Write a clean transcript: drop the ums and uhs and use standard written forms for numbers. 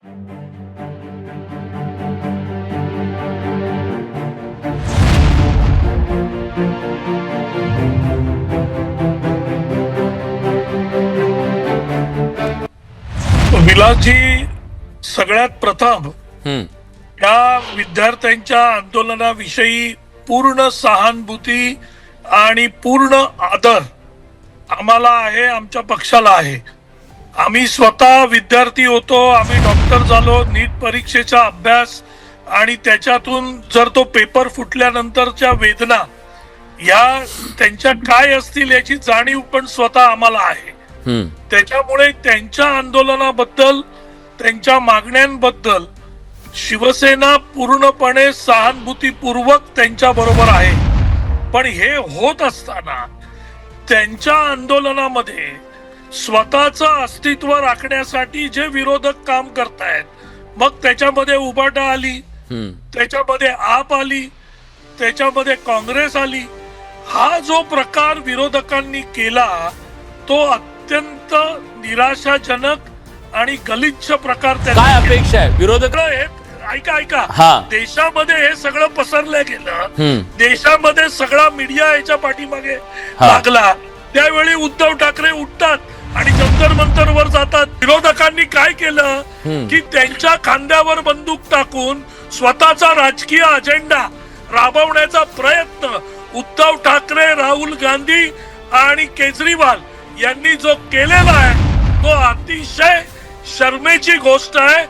विलासजी, सगळ्यात प्रथम या विद्यार्थ्यांच्या आंदोलनाविषयी पूर्ण सहानुभूती आणि पूर्ण आदर आम्हाला आहे, आमच्या पक्षाला आहे. आम्ही स्वतः विद्यार्थी होतो, आम्ही डॉक्टर झालो. नीट परीक्षेचा अभ्यास आणि त्याच्यातून जर तो पेपर फुटल्यानंतरच्या वेदना या त्यांच्या काय असतील याची जाणीव पण स्वतः आम्हाला आहे. त्याच्यामुळे त्यांच्या आंदोलनाबद्दल, त्यांच्या मागण्यांबद्दल शिवसेना पूर्णपणे सहानुभूतीपूर्वक त्यांच्या बरोबर आहे. पण हे होत असताना त्यांच्या आंदोलनामध्ये स्वतःचं अस्तित्व राखण्यासाठी जे विरोधक काम करतायत, मग त्याच्यामध्ये उभाटा आली, त्याच्यामध्ये आप आली, त्याच्यामध्ये काँग्रेस आली. हा जो प्रकार विरोधकांनी केला तो अत्यंत निराशाजनक आणि गलिच्छ प्रकार. काय अपेक्षा आहे विरोधक? ऐका, देशामध्ये हे सगळं पसरलं गेलं, देशामध्ये सगळा मीडिया याच्या पाठीमागे लागला. त्यावेळी उद्धव ठाकरे उठतात आणि जंतर मंतरवर जातात. विरोधकांनी काय केलं की त्यांच्या खांद्यावर बंदूक टाकून स्वतःचा राजकीय अजेंडा राबवण्याचा प्रयत्न उद्धव ठाकरे, राहुल गांधी आणि केजरीवाल यांनी जो केलेला आहे तो अतिशय शरमेची गोष्ट आहे.